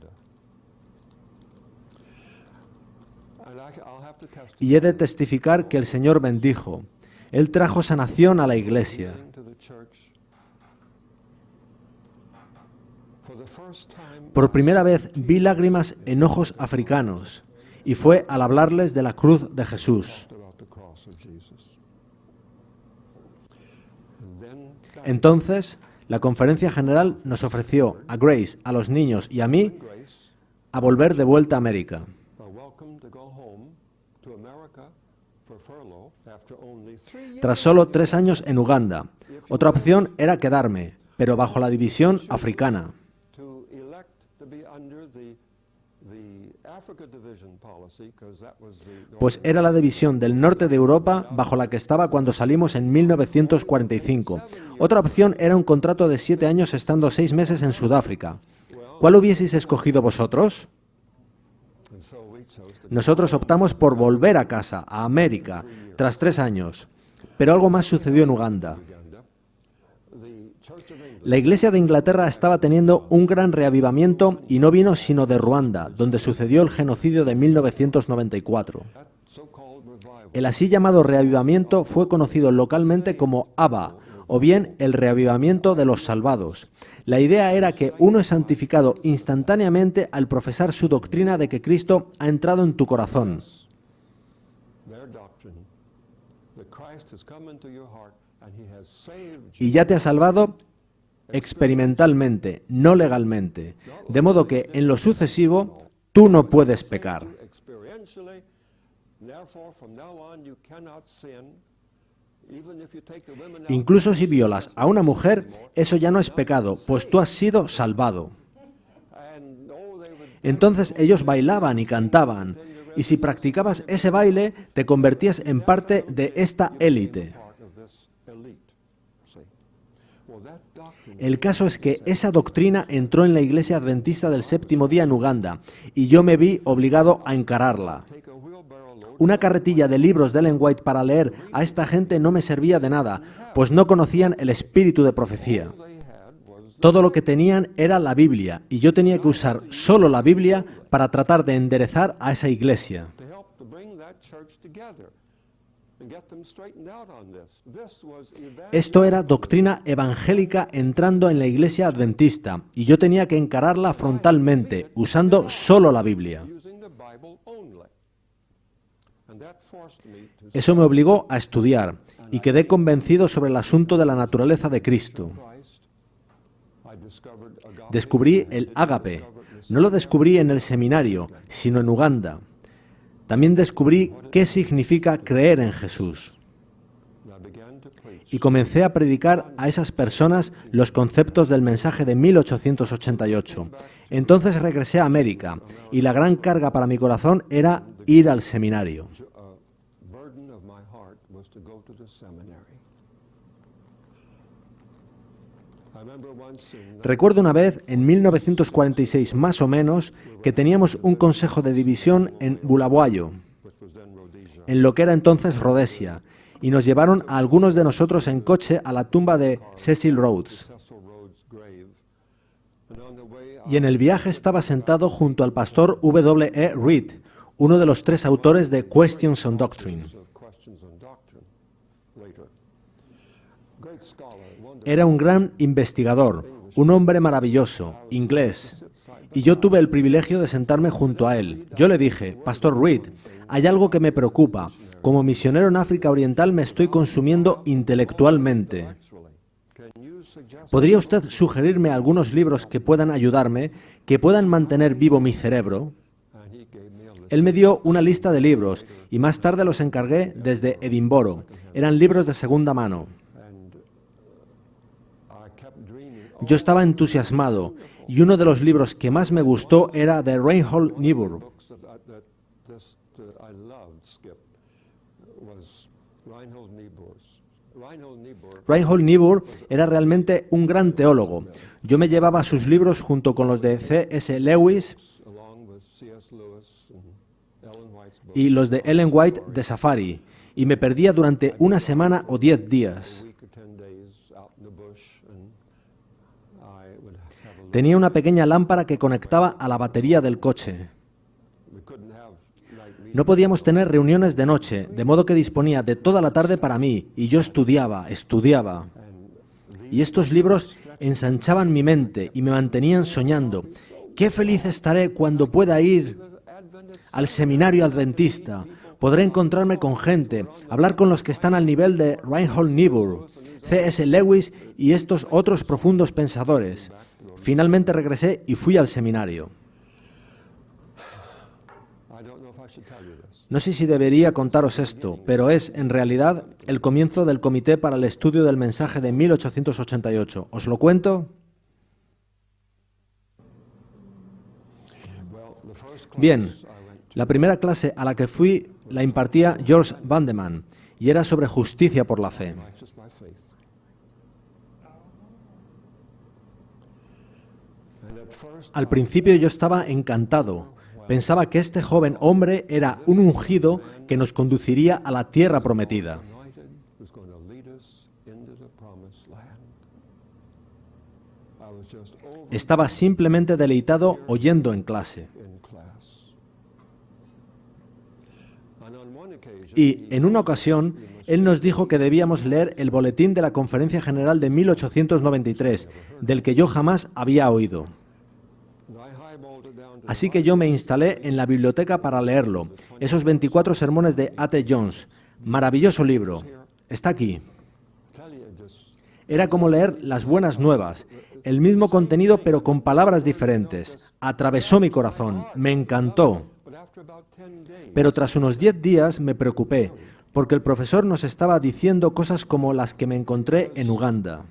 S1: Y he de testificar que el Señor bendijo. Él trajo sanación a la iglesia. Por primera vez vi lágrimas en ojos africanos, y fue al hablarles de la cruz de Jesús. Entonces, la conferencia general nos ofreció a Grace, a los niños y a mí a volver de vuelta a América. Tras solo 3 años en Uganda. Otra opción era quedarme. pero bajo la división africana. Pues era la división del norte de Europa bajo la que estaba cuando salimos en 1945. Otra opción era un contrato de 7 años estando 6 meses en Sudáfrica. ¿Cuál hubieseis escogido vosotros? Nosotros optamos por volver a casa, a América, tras 3 años. Pero algo más sucedió en Uganda. La Iglesia de Inglaterra estaba teniendo un gran reavivamiento y no vino sino de Ruanda, donde sucedió el genocidio de 1994. El así llamado reavivamiento fue conocido localmente como ABA, o bien el reavivamiento de los salvados. La idea era que uno es santificado instantáneamente al profesar su doctrina de que Cristo ha entrado en tu corazón. Y ya te ha salvado experimentalmente, no legalmente, de modo que en lo sucesivo tú no puedes pecar. Incluso si violas a una mujer, eso ya no es pecado, pues tú has sido salvado. Entonces ellos bailaban y cantaban, y si practicabas ese baile, te convertías en parte de esta élite. El caso es que esa doctrina entró en la Iglesia Adventista del Séptimo Día en Uganda, y yo me vi obligado a encararla. Una carretilla de libros de Ellen White para leer a esta gente no me servía de nada, pues no conocían el espíritu de profecía. Todo lo que tenían era la Biblia, y yo tenía que usar solo la Biblia para tratar de enderezar a esa iglesia. Esto era doctrina evangélica entrando en la iglesia adventista, y yo tenía que encararla frontalmente, usando solo la Biblia. Eso me obligó a estudiar, y quedé convencido sobre el asunto de la naturaleza de Cristo. Descubrí el ágape. No lo descubrí en el seminario, sino en Uganda. También descubrí qué significa creer en Jesús. Y comencé a predicar a esas personas los conceptos del mensaje de 1888. Entonces regresé a América, y la gran carga para mi corazón era ir al seminario. Recuerdo una vez, en 1946 más o menos, que teníamos un consejo de división en Bulawayo, en lo que era entonces Rhodesia, y nos llevaron a algunos de nosotros en coche a la tumba de Cecil Rhodes. Y en el viaje estaba sentado junto al pastor W.E. Reed, uno de los 3 autores de Questions on Doctrine. Era un gran investigador, un hombre maravilloso, inglés, y yo tuve el privilegio de sentarme junto a él. Yo le dije, Pastor Reed, hay algo que me preocupa. Como misionero en África Oriental me estoy consumiendo intelectualmente. ¿Podría usted sugerirme algunos libros que puedan ayudarme, que puedan mantener vivo mi cerebro? Él me dio una lista de libros y más tarde los encargué desde Edimburgo. Eran libros de segunda mano. Yo estaba entusiasmado y uno de los libros que más me gustó era de Reinhold Niebuhr. Reinhold Niebuhr era realmente un gran teólogo. Yo me llevaba sus libros junto con los de C.S. Lewis y los de Ellen White de Safari, y me perdía durante una semana o 10 días. Tenía una pequeña lámpara que conectaba a la batería del coche. No podíamos tener reuniones de noche, de modo que disponía de toda la tarde para mí, y yo estudiaba. Y estos libros ensanchaban mi mente y me mantenían soñando. ¡Qué feliz estaré cuando pueda ir al seminario adventista! Podré encontrarme con gente, hablar con los que están al nivel de Reinhold Niebuhr, C.S. Lewis y estos otros profundos pensadores. Finalmente regresé y fui al seminario. No sé si debería contaros esto, pero es, en realidad, el comienzo del Comité para el Estudio del Mensaje de 1888. ¿Os lo cuento? Bien, la primera clase a la que fui la impartía George Vandeman y era sobre justicia por la fe. Al principio yo estaba encantado. Pensaba que este joven hombre era un ungido que nos conduciría a la tierra prometida. Estaba simplemente deleitado oyendo en clase. Y en una ocasión, él nos dijo que debíamos leer el boletín de la Conferencia General de 1893, del que yo jamás había oído. Así que yo me instalé en la biblioteca para leerlo, esos 24 sermones de A.T. Jones. Maravilloso libro. Está aquí. Era como leer las buenas nuevas, el mismo contenido pero con palabras diferentes. Atravesó mi corazón, me encantó. Pero tras unos 10 días me preocupé, porque el profesor nos estaba diciendo cosas como las que me encontré en Uganda.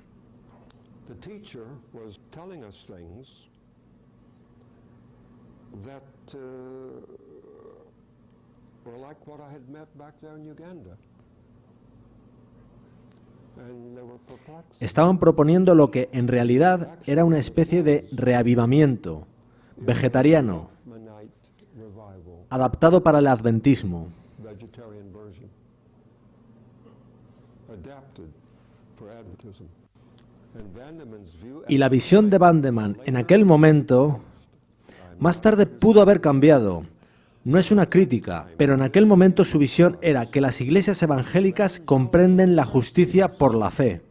S1: Estaban proponiendo lo que en realidad era una especie de reavivamiento vegetariano, adaptado para el adventismo. Y la visión de Vandeman en aquel momento, más tarde pudo haber cambiado. No es una crítica, pero en aquel momento su visión era que las iglesias evangélicas comprenden la justicia por la fe.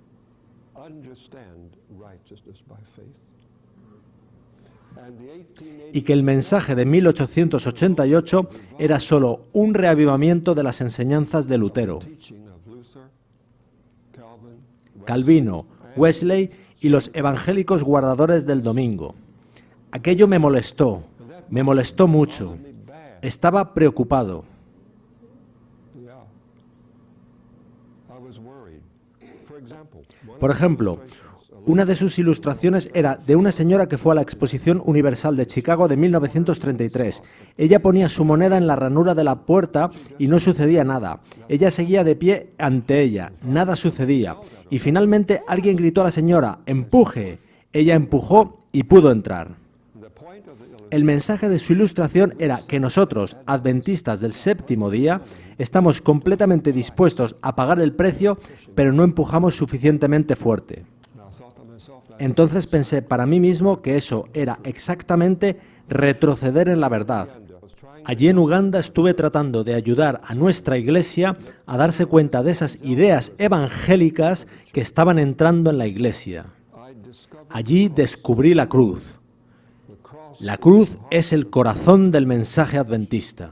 S1: Y que el mensaje de 1888 era solo un reavivamiento de las enseñanzas de Lutero, Calvino, Wesley y los evangélicos guardadores del domingo. Aquello me molestó mucho. Estaba preocupado. Por ejemplo, una de sus ilustraciones era de una señora que fue a la Exposición Universal de Chicago de 1933. Ella ponía su moneda en la ranura de la puerta y no sucedía nada. Ella seguía de pie ante ella, nada sucedía. Y finalmente alguien gritó a la señora, ¡empuje! Ella empujó y pudo entrar. El mensaje de su ilustración era que nosotros, adventistas del séptimo día, estamos completamente dispuestos a pagar el precio, pero no empujamos suficientemente fuerte. Entonces pensé para mí mismo que eso era exactamente retroceder en la verdad. Allí en Uganda estuve tratando de ayudar a nuestra iglesia a darse cuenta de esas ideas evangélicas que estaban entrando en la iglesia. Allí descubrí la cruz. La cruz es el corazón del mensaje adventista.